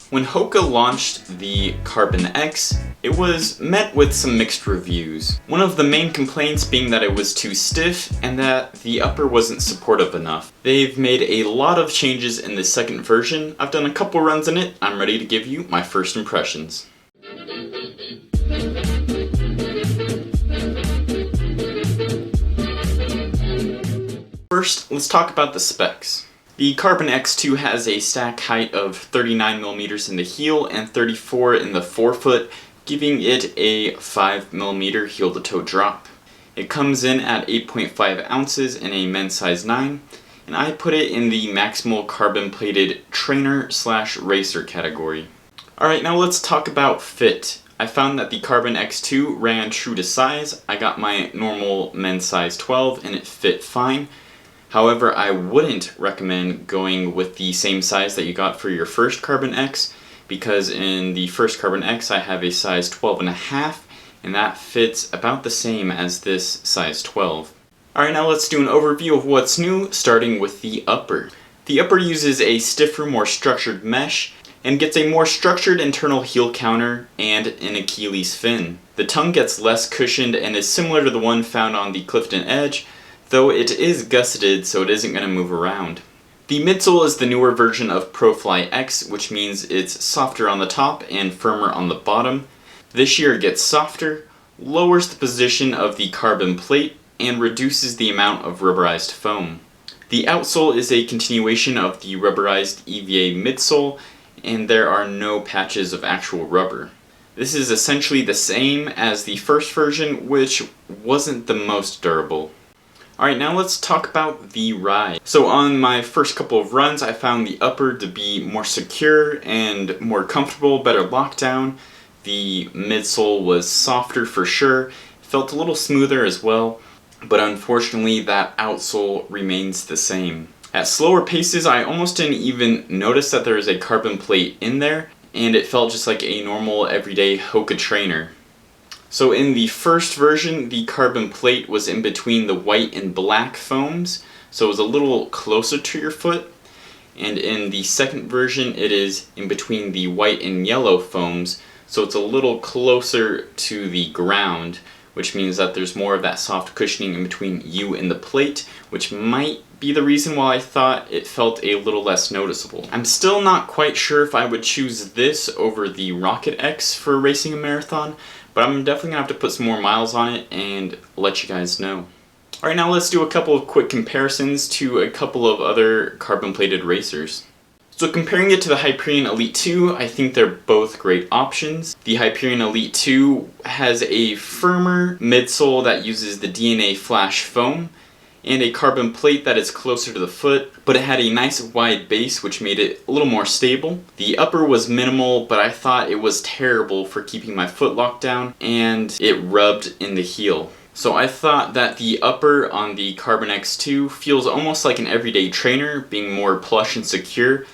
When Hoka launched the TeknoAXE, it was met with some mixed reviews. One of the main complaints being that it was too stiff and that the upper wasn't supportive enough. They've made a lot of changes in the second version. I've done a couple runs in it. I'm ready to give you my first impressions. First, let's talk about the specs. The TeknoAXE 2 has a stack height of 39mm in the heel and 34 in the forefoot, giving it a 5mm heel-to-toe drop. It comes in at 8.5 ounces in a men's size 9, and I put it in the maximal carbon-plated trainer/racer category. Alright, now let's talk about fit. I found that the TeknoAXE 2 ran true to size. I got my normal men's size 12 and it fit fine. However, I wouldn't recommend going with the same size that you got for your first TeknoAXE, because in the first TeknoAXE I have a size 12.5, and that fits about the same as this size 12. Alright, now let's do an overview of what's new, starting with the upper. The upper uses a stiffer, more structured mesh, and gets a more structured internal heel counter and an Achilles fin. The tongue gets less cushioned and is similar to the one found on the Clifton Edge, though it is gusseted so it isn't going to move around. The midsole is the newer version of ProFly X, which means it's softer on the top and firmer on the bottom. This year it gets softer, lowers the position of the carbon plate, and reduces the amount of rubberized foam. The outsole is a continuation of the rubberized EVA midsole, and there are no patches of actual rubber. This is essentially the same as the first version, which wasn't the most durable. Alright, now let's talk about the ride. So on my first couple of runs, I found the upper to be more secure and more comfortable, better lockdown. The midsole was softer for sure, felt a little smoother as well, but unfortunately that outsole remains the same. At slower paces, I almost didn't even notice that there was a carbon plate in there, and it felt just like a normal everyday Hoka trainer. So in the first version, the carbon plate was in between the white and black foams, so it was a little closer to your foot. And in the second version, it is in between the white and yellow foams, so it's a little closer to the ground, which means that there's more of that soft cushioning in between you and the plate, which might be the reason why I thought it felt a little less noticeable. I'm still not quite sure if I would choose this over the Rocket X for racing a marathon, but I'm definitely going to have to put some more miles on it and let you guys know. Alright, now let's do a couple of quick comparisons to a couple of other carbon-plated racers. So comparing it to the Hyperion Elite 2, I think they're both great options. The Hyperion Elite 2 has a firmer midsole that uses the DNA Flash foam, and a carbon plate that is closer to the foot, but it had a nice wide base which made it a little more stable. The upper was minimal, but I thought it was terrible for keeping my foot locked down, and it rubbed in the heel. So I thought that the upper on the TeknoAXE 2 feels almost like an everyday trainer, being more plush and secure,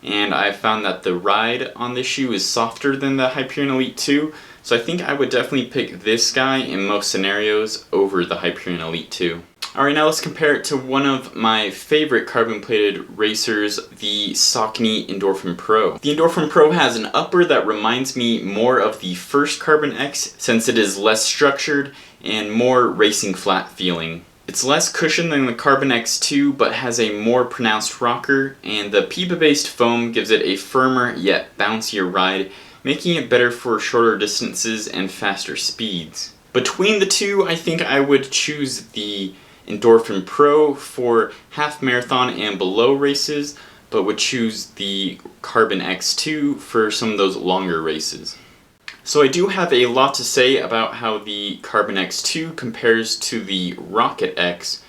and I found that the ride on this shoe is softer than the Hyperion Elite 2, so I think I would definitely pick this guy in most scenarios over the Hyperion Elite 2. Alright, now let's compare it to one of my favorite carbon-plated racers, the Saucony Endorphin Pro. The Endorphin Pro has an upper that reminds me more of the first TeknoAXE, since it is less structured and more racing flat feeling. It's less cushioned than the TeknoAXE 2, but has a more pronounced rocker, and the PIBA-based foam gives it a firmer yet bouncier ride, making it better for shorter distances and faster speeds. Between the two, I think I would choose the Endorphin Pro for half marathon and below races, but would choose the TeknoAXE 2 for some of those longer races. So I do have a lot to say about how the TeknoAXE 2 compares to the Rocket X,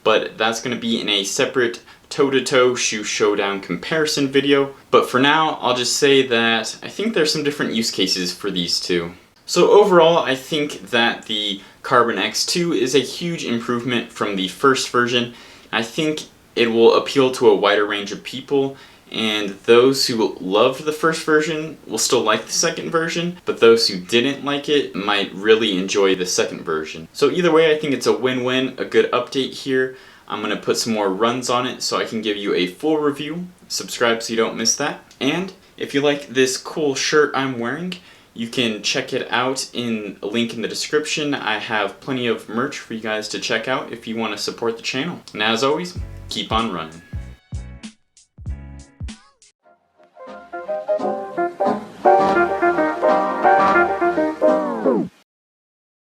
but that's going to be in a separate toe-to-toe shoe showdown comparison video. But for now, I'll just say that I think there's some different use cases for these two. So overall, I think that the TeknoAXE 2 is a huge improvement from the first version. I think it will appeal to a wider range of people, and those who loved the first version will still like the second version, but those who didn't like it might really enjoy the second version. So either way, I think it's a win-win, a good update here. I'm going to put some more runs on it so I can give you a full review. Subscribe so you don't miss that. And If you like this cool shirt I'm wearing, you can check it out in a link in the description. I have plenty of merch for you guys to check out if you want to support the channel. And as always, keep on running.